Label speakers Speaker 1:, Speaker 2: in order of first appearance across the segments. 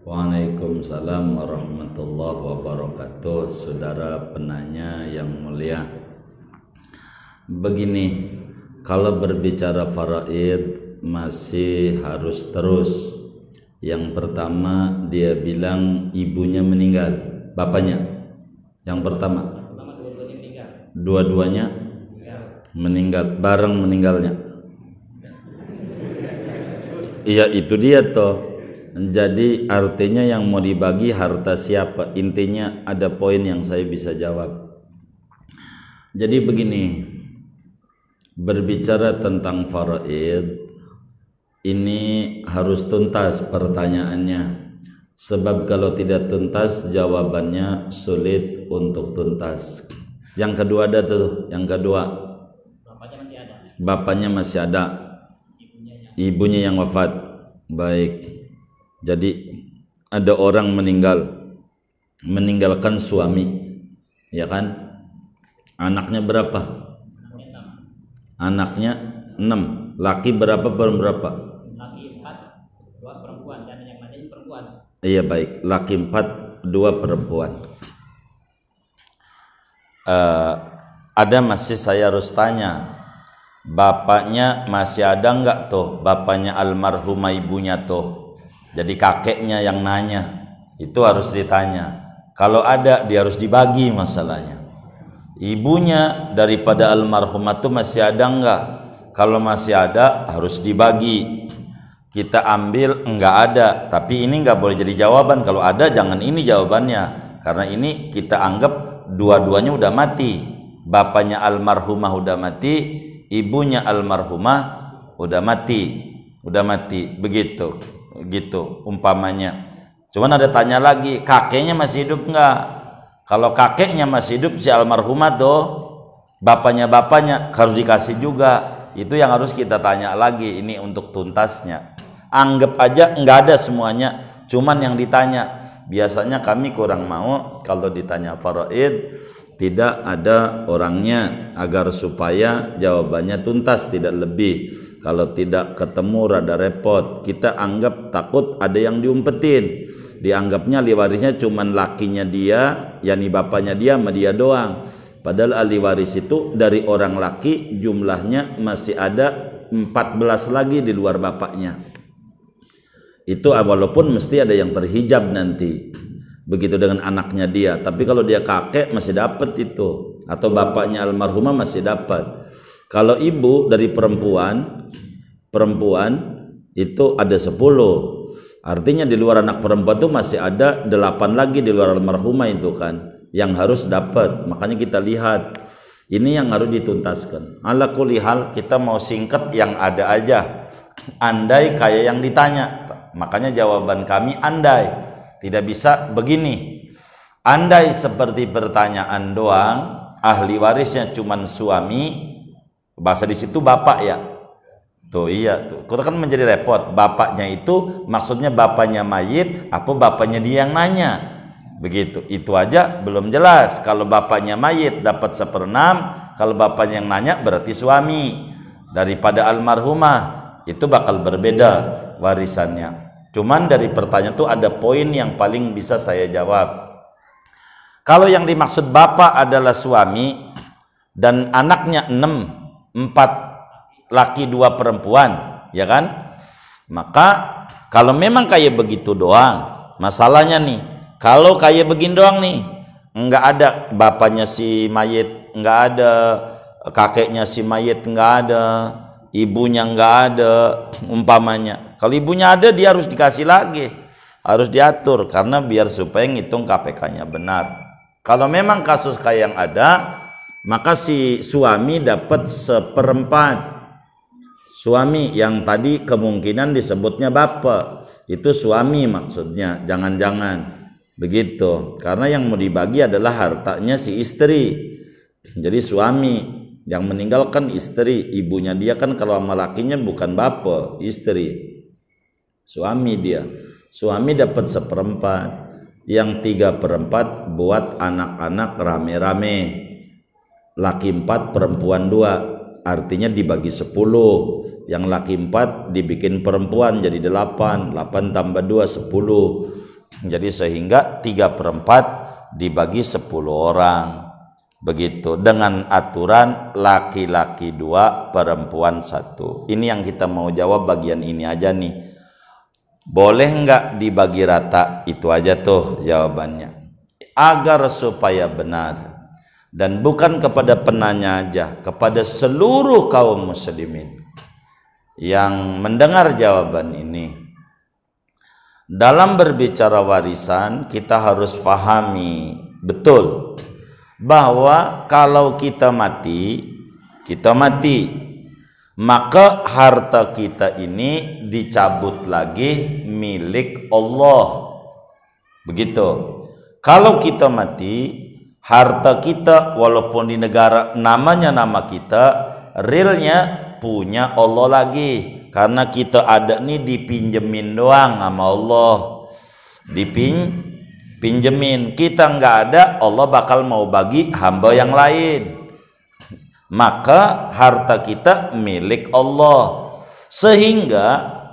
Speaker 1: Waalaikumsalam warahmatullahi wabarakatuh. Saudara penanya yang mulia, begini, kalau berbicara faraid masih harus terus. Yang pertama dia bilang ibunya meninggal, bapaknya. Yang pertama dua-duanya meninggal, bareng meninggalnya. Iya, itu dia toh. Jadi artinya yang mau dibagi harta siapa? Intinya ada poin yang saya bisa jawab. Jadi begini, berbicara tentang faraid ini harus tuntas pertanyaannya. Sebab kalau tidak tuntas jawabannya sulit untuk tuntas. Yang kedua ada tuh, yang kedua. Bapaknya masih ada. Ibunya yang wafat. Baik. Jadi ada orang meninggalkan suami, ya kan? Anaknya berapa? Anaknya 6. Laki berapa, perempuan berapa?
Speaker 2: Laki 4, 2 perempuan, dan yang lain perempuan.
Speaker 1: Iya, baik. Laki 4, 2 perempuan. Ada masih saya harus tanya, bapaknya masih ada enggak tuh? Bapaknya almarhumah ibunya tuh. Jadi kakeknya yang nanya, itu harus ditanya. Kalau ada dia harus dibagi masalahnya. Ibunya daripada almarhumah itu masih ada enggak? Kalau masih ada harus dibagi. Kita ambil enggak ada, tapi ini enggak boleh jadi jawaban. Kalau ada jangan ini jawabannya, karena ini kita anggap dua-duanya udah mati. Bapaknya almarhumah udah mati, ibunya almarhumah udah mati, begitu. Gitu umpamanya. Cuman ada tanya lagi, kakeknya masih hidup enggak? Kalau kakeknya masih hidup si almarhumah tuh, bapaknya harus dikasih juga. Itu yang harus kita tanya lagi, ini untuk tuntasnya. Anggap aja enggak ada semuanya, cuman yang ditanya. Biasanya kami kurang mau kalau ditanya faraid tidak ada orangnya, agar supaya jawabannya tuntas, tidak lebih. Kalau tidak ketemu rada repot. Kita anggap takut ada yang diumpetin. Dianggapnya ahli warisnya cuman lakinya dia, yakni bapaknya dia sama dia doang. Padahal ahli waris itu dari orang laki jumlahnya masih ada 14 lagi di luar bapaknya. Itu walaupun mesti ada yang terhijab nanti. Begitu dengan anaknya dia. Tapi kalau dia kakek masih dapat itu, atau bapaknya almarhumah masih dapat. Kalau ibu dari perempuan itu ada 10. Artinya di luar anak perempuan itu masih ada 8 lagi di luar almarhumah itu kan, yang harus dapat. Makanya kita lihat ini yang harus dituntaskan. Ala kulli hal kita mau singkat yang ada aja. Andai kayak yang ditanya. Makanya jawaban kami andai. Tidak bisa begini. Andai seperti pertanyaan doang, ahli warisnya cuman suami, bahasa di situ bapak ya. Tuh iya tuh. Kita kan menjadi repot. Bapaknya itu maksudnya bapaknya mayit apa bapaknya dia yang nanya? Begitu. Itu aja belum jelas. Kalau bapaknya mayit dapat 1/6, kalau bapaknya yang nanya berarti suami daripada almarhumah. Itu bakal berbeda warisannya. Cuman dari pertanyaan itu ada poin yang paling bisa saya jawab. Kalau yang dimaksud bapak adalah suami dan anaknya 4 laki 2 perempuan, ya kan? Maka kalau memang kayak begitu doang, masalahnya nih, kalau kayak begini doang nih, enggak ada bapaknya si mayit, enggak ada kakeknya si mayit, enggak ada ibunya, enggak ada umpamanya. Kalau ibunya ada dia harus dikasih lagi, harus diatur karena biar supaya ngitung KPK-nya benar. Kalau memang kasus kayak yang ada, maka si suami dapat 1/4. Suami yang tadi kemungkinan disebutnya bapak, itu suami maksudnya, jangan-jangan begitu. Karena yang mau dibagi adalah hartanya si istri. Jadi suami yang meninggalkan istri, ibunya dia kan kalau sama lakinya bukan bapak, istri. Suami dia. Suami dapat 1/4. Yang 3/4 buat anak-anak rame-rame. Laki 4, perempuan 2. Artinya dibagi 10. Yang laki 4 dibikin perempuan jadi 8. 8 tambah 2 10. Jadi sehingga 3/4 dibagi 10 orang. Begitu, dengan aturan laki-laki 2, perempuan 1. Ini yang kita mau jawab bagian ini aja nih. Boleh nggak dibagi rata? Itu aja tuh jawabannya. Agar supaya benar. Dan bukan kepada penanya aja, kepada seluruh kaum muslimin yang mendengar jawaban ini. Dalam berbicara warisan, kita harus pahami betul bahwa kalau kita mati, maka harta kita ini dicabut lagi milik Allah. Begitu. Kalau kita mati, harta kita walaupun di negara namanya nama kita, realnya punya Allah lagi. Karena kita ada nih dipinjemin doang sama Allah. Pinjemin, kita nggak ada, Allah bakal mau bagi hamba yang lain. Maka harta kita milik Allah, sehingga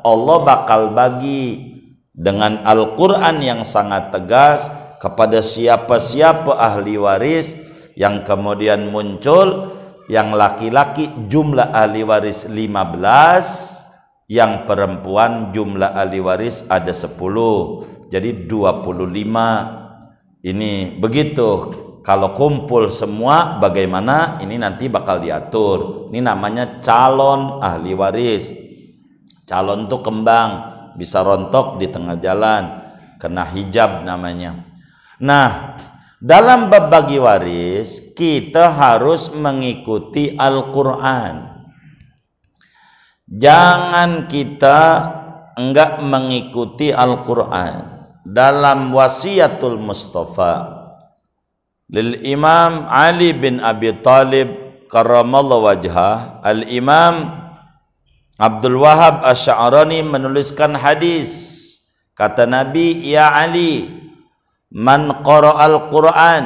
Speaker 1: Allah bakal bagi dengan Al-Quran yang sangat tegas kepada siapa-siapa ahli waris. Yang kemudian muncul yang laki-laki jumlah ahli waris 15, yang perempuan jumlah ahli waris ada 10, jadi 25. Ini begitu. Kalau kumpul semua bagaimana? Ini nanti bakal diatur. Ini namanya calon ahli waris. Calon tuh kembang, bisa rontok di tengah jalan, kena hijab namanya. Nah, dalam bab bagi waris kita harus mengikuti Al-Quran. Jangan kita enggak mengikuti Al-Quran. Dalam wasiatul Mustafa lil Imam Ali bin Abi Talib karramallahu wajhah, Al-Imam Abdul Wahab Asy'arani menuliskan hadis. Kata Nabi, ya Ali, man qara'al Qur'an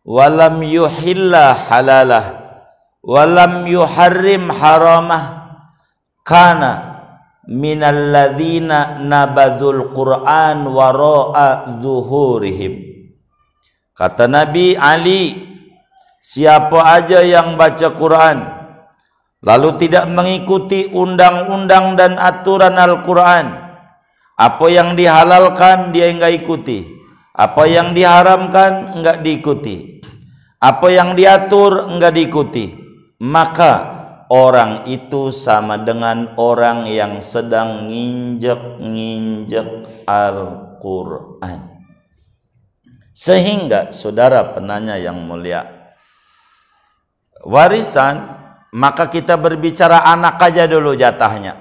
Speaker 1: walam yuhilla halalah walam yuharrim haramah kana minal ladzina nabadul Qur'an wara'a zuhurihim. Kata Nabi, Ali, siapa aja yang baca Quran lalu tidak mengikuti undang-undang dan aturan Al-Quran, apa yang dihalalkan dia enggak ikuti, apa yang diharamkan enggak diikuti, apa yang diatur enggak diikuti, maka orang itu sama dengan orang yang sedang nginjek-nginjek Al-Quran. Sehingga saudara penanya yang mulia, warisan, maka kita berbicara anak aja dulu jatahnya.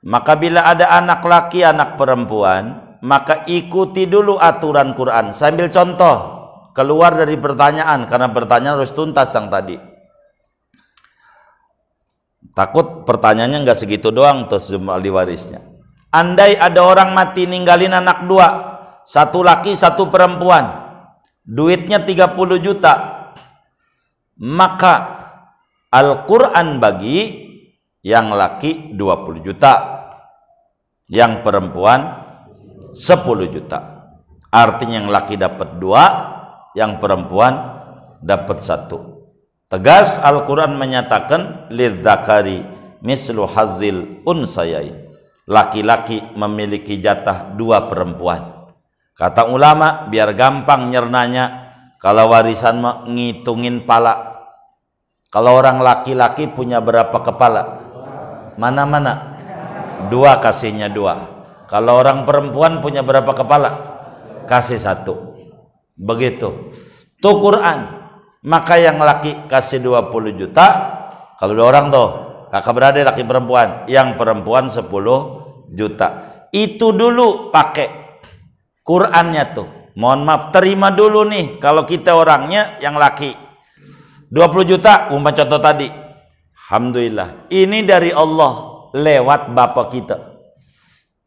Speaker 1: Maka bila ada anak laki, anak perempuan, maka ikuti dulu aturan Quran. Sambil contoh, keluar dari pertanyaan, karena pertanyaan harus tuntas yang tadi. Takut pertanyaannya nggak segitu doang terus ahli warisnya. Andai ada orang mati ninggalin anak 2, satu laki satu perempuan, duitnya 30 juta, maka Al-Quran bagi yang laki 20 juta, yang perempuan 10 juta. Artinya yang laki dapat 2, yang perempuan dapat 1. Tegas Al-Quran menyatakan lidzakari mislu hadzil unsayain, laki-laki memiliki jatah 2 perempuan. Kata ulama biar gampang nyernanya, kalau warisan mah ngitungin pala. Kalau orang laki-laki punya berapa kepala? Mana-mana? 2 kasihnya 2. Kalau orang perempuan punya berapa kepala? Kasih 1. Begitu. Tuh Quran. Maka yang laki kasih 20 juta. Kalau 2 orang tuh, kakak beradik laki perempuan. Yang perempuan 10 juta. Itu dulu pakai Qurannya tuh. Mohon maaf, terima dulu nih kalau kita orangnya yang laki 20 juta umpama contoh tadi. Alhamdulillah, ini dari Allah lewat bapak kita.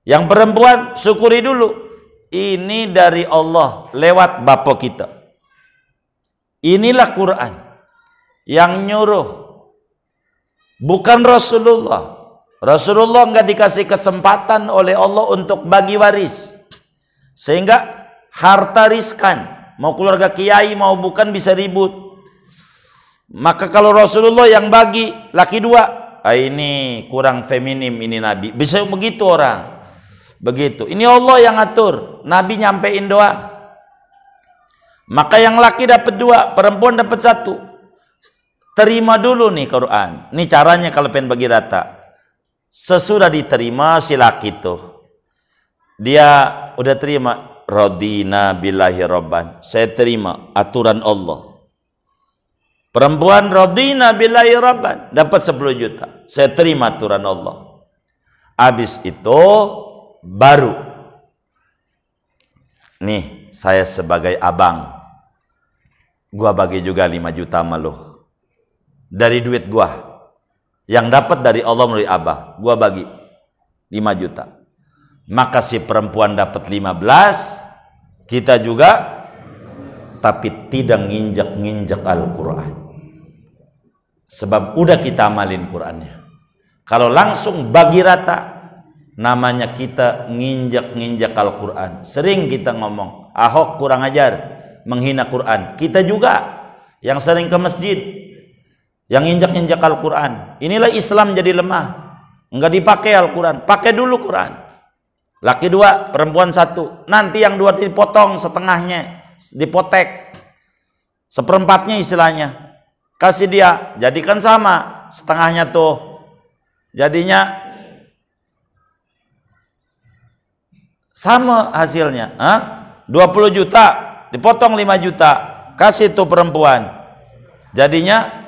Speaker 1: Yang perempuan syukuri dulu, ini dari Allah lewat bapak kita. Inilah Quran yang nyuruh, bukan Rasulullah. Rasulullah enggak dikasih kesempatan oleh Allah untuk bagi waris. Sehingga harta riskan, mau keluarga kiai mau bukan bisa ribut. Maka kalau Rasulullah yang bagi laki 2, ini kurang feminim ini Nabi. Bisa begitu orang. Begitu. Ini Allah yang atur, Nabi nyampein doang. Maka yang laki dapat 2, perempuan dapat 1. Terima dulu nih Quran. Ini caranya kalau pengen bagi rata. Sesudah diterima si laki tuh, dia udah terima, radina billahi rabban, saya terima aturan Allah. Perempuan radina billahi rabban, dapat 10 juta, saya terima aturan Allah. Habis itu baru, nih saya sebagai abang, gua bagi juga 5 juta sama lu. Dari duit gua yang dapat dari Allah melalui abah, gua bagi 5 juta. Maka si perempuan dapat 15, kita juga, tapi tidak nginjak-nginjak Al-Quran. Sebab udah kita amalin Qurannya. Kalau langsung bagi rata, namanya kita nginjak-nginjak Al-Quran. Sering kita ngomong, Ahok kurang ajar, menghina Quran. Kita juga yang sering ke masjid, yang injak-injak Al-Quran. Inilah Islam jadi lemah. Enggak dipakai Al-Quran. Pakai dulu Quran. Laki 2, perempuan 1. Nanti yang 2 dipotong setengahnya, dipotek, 1/4 istilahnya. Kasih dia, jadikan sama setengahnya tuh. Jadinya sama hasilnya. 20 juta, dipotong 5 juta. Kasih tuh perempuan. Jadinya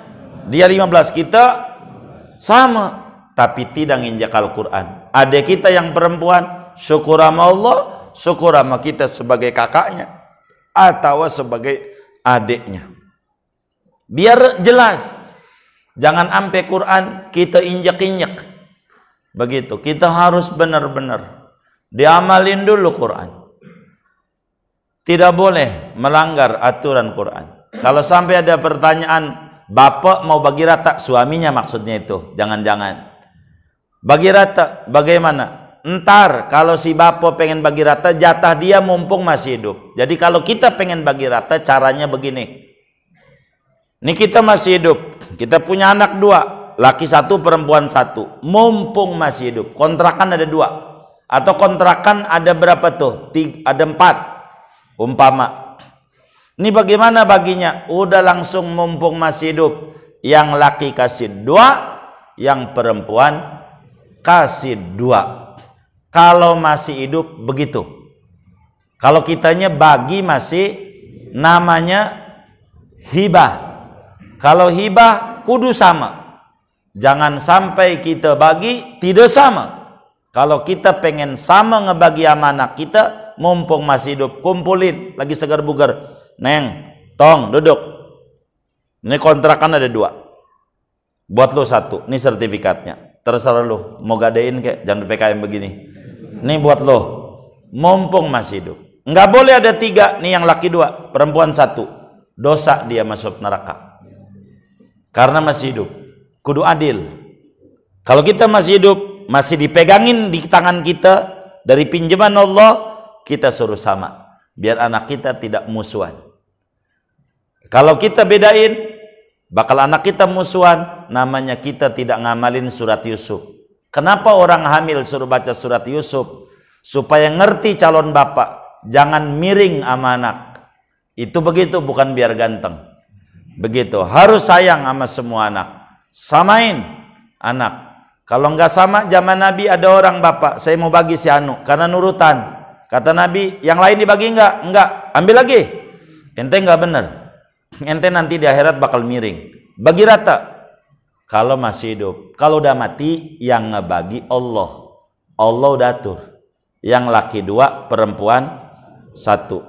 Speaker 1: dia 15, kita sama, tapi tidak nginjak Al-Quran. Adik kita yang perempuan, syukur sama Allah, syukur sama kita sebagai kakaknya atau sebagai adiknya. Biar jelas, jangan ampe Quran kita injak-injak. Begitu, kita harus benar-benar diamalin dulu Quran. Tidak boleh melanggar aturan Quran. Kalau sampai ada pertanyaan, bapak mau bagi rata, suaminya maksudnya itu, jangan-jangan bagi rata bagaimana? Entar kalau si bapak pengen bagi rata, jatah dia mumpung masih hidup. Jadi kalau kita pengen bagi rata, caranya begini. Ini kita masih hidup, kita punya anak 2, laki 1, perempuan 1, mumpung masih hidup. Kontrakan ada 2, atau kontrakan ada berapa tuh? Ada 4 umpama. Ini bagaimana baginya? Udah langsung mumpung masih hidup, yang laki kasih 2, yang perempuan kasih 2. Kalau masih hidup begitu. Kalau kitanya bagi masih namanya hibah. Kalau hibah kudu sama. Jangan sampai kita bagi tidak sama. Kalau kita pengen sama ngebagi amanah kita, mumpung masih hidup, kumpulin lagi segar bugar. Neng, tong, duduk. Ini kontrakan ada 2. Buat lo 1, ini sertifikatnya. Terserah lo, mau gadein kek, jangan PKM begini. Ini buat lo, mumpung masih hidup. Enggak boleh ada 3, nih yang laki 2, perempuan 1. Dosa dia masuk neraka. Karena masih hidup. Kudu adil. Kalau kita masih hidup, masih dipegangin di tangan kita dari pinjaman Allah, kita suruh sama. Biar anak kita tidak musuhan. Kalau kita bedain, bakal anak kita musuhan, namanya kita tidak ngamalin surat Yusuf. Kenapa orang hamil suruh baca surat Yusuf? Supaya ngerti calon bapak, jangan miring sama anak. Itu begitu, bukan biar ganteng. Begitu, harus sayang sama semua anak. Samain anak. Kalau nggak sama, zaman Nabi ada orang bapak, saya mau bagi si Anu, karena nurutan. Kata Nabi, yang lain dibagi enggak? Enggak, ambil lagi. Ente enggak bener. Ente nanti di akhirat bakal miring. Bagi rata. Kalau masih hidup. Kalau udah mati, yang ngebagi Allah. Allah udah atur. Yang laki 2, perempuan 1.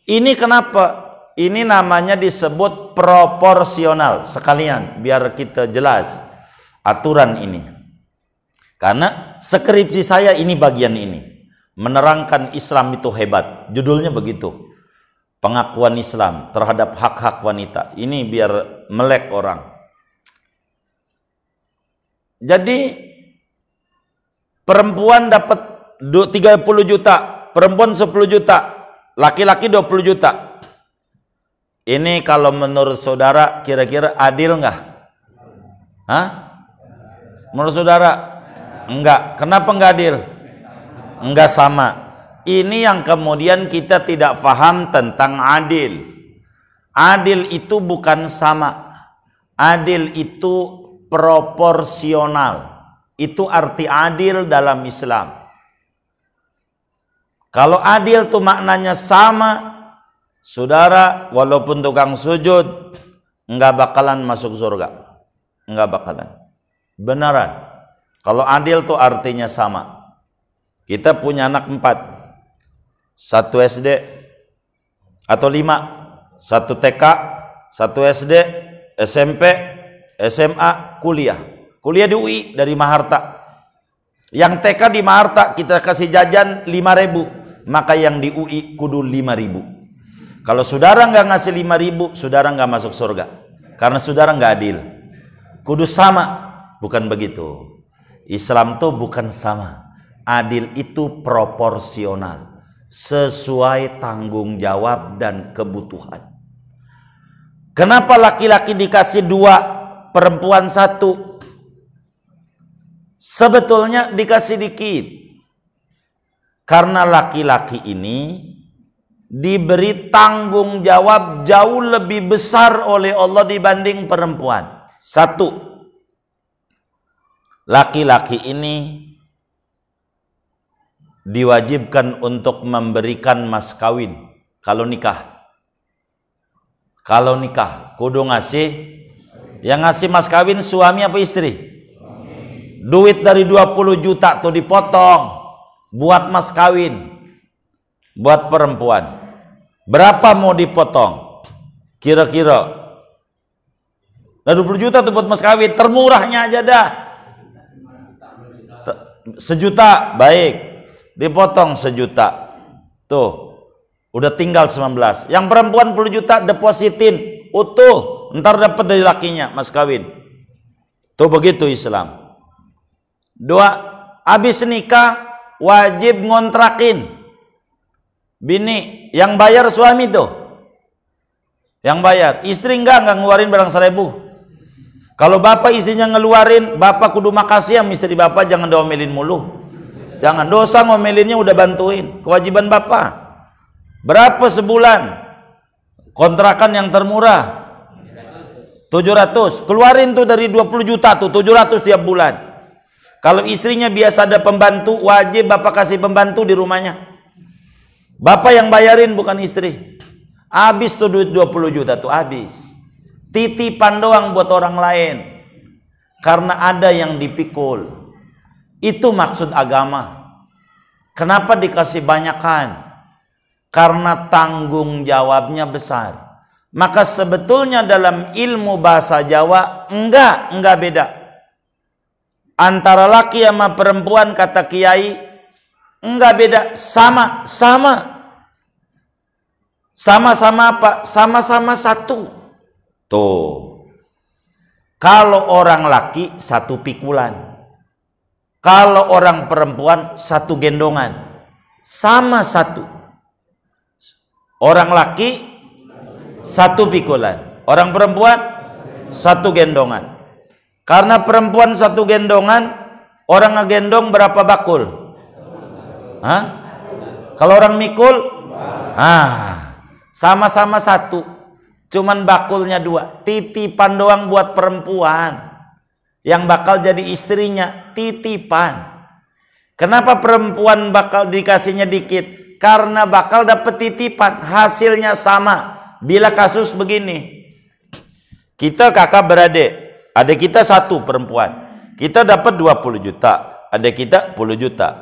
Speaker 1: Ini kenapa? Ini namanya disebut proporsional. Sekalian, biar kita jelas aturan ini. Karena skripsi saya ini bagian ini. Menerangkan Islam itu hebat. Judulnya begitu. Pengakuan Islam terhadap hak-hak wanita. Ini biar melek orang. Jadi perempuan dapat 30 juta, perempuan 10 juta, laki-laki 20 juta. Ini kalau menurut saudara kira-kira adil nggak? Hah? Menurut saudara? Enggak. Kenapa nggak adil? Enggak sama. Ini yang kemudian kita tidak paham tentang adil. Adil itu bukan sama. Adil itu proporsional. Itu arti adil dalam Islam. Kalau adil itu maknanya sama, saudara walaupun tukang sujud enggak bakalan masuk surga. Enggak bakalan. Beneran. Kalau adil itu artinya sama. Kita punya anak 4. 1 SD atau 5, 1 TK, 1 SD, SMP, SMA, kuliah. Kuliah di UI dari Maharta. Yang TK di Maharta kita kasih jajan 5.000. Maka yang di UI kudu 5.000. Kalau saudara nggak ngasih 5.000, saudara nggak masuk surga. Karena saudara nggak adil. Kudu sama. Bukan begitu. Islam tuh bukan sama. Adil itu proporsional. Sesuai tanggung jawab dan kebutuhan. Kenapa laki-laki dikasih 2, perempuan 1? Sebetulnya dikasih dikit. Karena laki-laki ini diberi tanggung jawab jauh lebih besar oleh Allah dibanding perempuan. 1, laki-laki ini diwajibkan untuk memberikan mas kawin kalau nikah. Kalau nikah kudu ngasih. Yang ngasih mas kawin suami apa istri? Duit dari 20 juta tuh dipotong buat mas kawin. Buat perempuan berapa mau dipotong kira-kira? Nah 20 juta tuh buat mas kawin, termurahnya aja dah 1 juta. Baik, dipotong 1 juta. Tuh udah tinggal 19. Yang perempuan 10 juta depositin utuh, ntar dapat dari lakinya mas kawin. Tuh begitu Islam. 2, habis nikah wajib ngontrakin bini. Yang bayar suami tuh, yang bayar. Istri enggak ngeluarin barang 1.000. Kalau bapak istrinya ngeluarin, bapak kudu makasih sama istri bapak, jangan diomelin mulu. Jangan, dosa ngomelinnya udah bantuin. Kewajiban bapak. Berapa sebulan kontrakan yang termurah? 700. Keluarin tuh dari 20 juta tuh 700 tiap bulan. Kalau istrinya biasa ada pembantu, wajib bapak kasih pembantu di rumahnya. Bapak yang bayarin bukan istri. Habis tuh duit 20 juta tuh habis. Titipan doang buat orang lain. Karena ada yang dipikul. Itu maksud agama. Kenapa dikasih banyakan? Karena tanggung jawabnya besar. Maka sebetulnya dalam ilmu bahasa Jawa enggak beda. Antara laki sama perempuan kata kiai enggak beda, sama-sama apa? Sama-sama 1. Tuh. Kalau orang laki 1 pikulan. Kalau orang perempuan 1 gendongan. Sama 1. Orang laki 1 pikulan. Orang perempuan 1 gendongan. Karena perempuan 1 gendongan, orang ngegendong berapa bakul? Hah? Kalau orang mikul? Sama-sama 1. Cuman bakulnya 2. Titipan doang buat perempuan. Yang bakal jadi istrinya, titipan. Kenapa perempuan bakal dikasihnya dikit? Karena bakal dapet titipan. Hasilnya sama. Bila kasus begini, kita kakak beradik. Adik kita 1 perempuan. Kita dapat 20 juta. Adik kita 10 juta.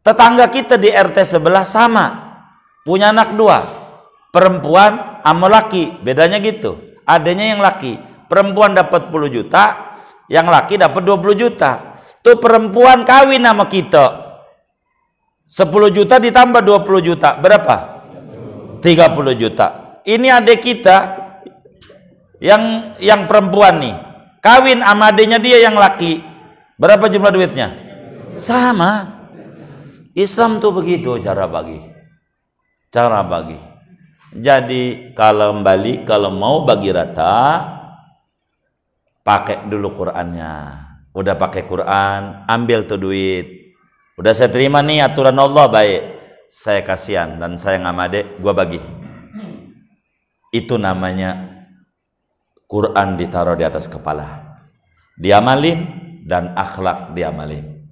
Speaker 1: Tetangga kita di RT sebelah sama. Punya anak 2. Perempuan sama laki. Bedanya gitu. Adanya yang laki. Perempuan dapat 10 juta. Yang laki dapat 20 juta. Tuh perempuan kawin sama kita. 10 juta ditambah 20 juta. Berapa? 30 juta. Ini adik kita. Yang perempuan nih. Kawin sama adiknya dia yang laki. Berapa jumlah duitnya? Sama. Islam tuh begitu cara bagi. Jadi kalau mau bagi rata, pakai dulu Qur'annya. Udah pakai Qur'an, ambil tuh duit. Udah saya terima nih aturan Allah, baik. Saya kasihan dan saya ngamade, gua bagi. Itu namanya Quran ditaruh di atas kepala. Diamalin dan akhlak diamalin.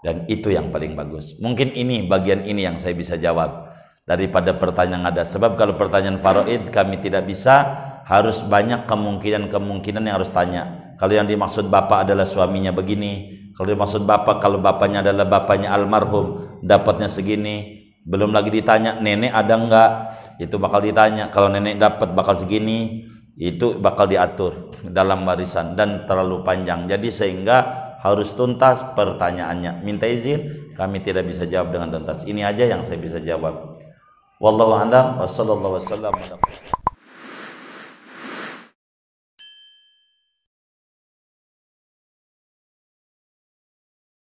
Speaker 1: Dan itu yang paling bagus. Mungkin bagian ini yang saya bisa jawab daripada pertanyaan ada. Sebab kalau pertanyaan faraid kami tidak bisa, harus banyak kemungkinan yang harus tanya. Kalau yang dimaksud bapak adalah suaminya begini, kalau dimaksud bapak, kalau bapaknya adalah bapaknya almarhum, dapatnya segini. Belum lagi ditanya nenek ada enggak, itu bakal ditanya. Kalau nenek dapat bakal segini, itu bakal diatur dalam warisan dan terlalu panjang. Jadi sehingga harus tuntas pertanyaannya. Minta izin, kami tidak bisa jawab dengan tuntas. Ini aja yang saya bisa jawab. Wallahu a'lam wa sallallahu wasallam.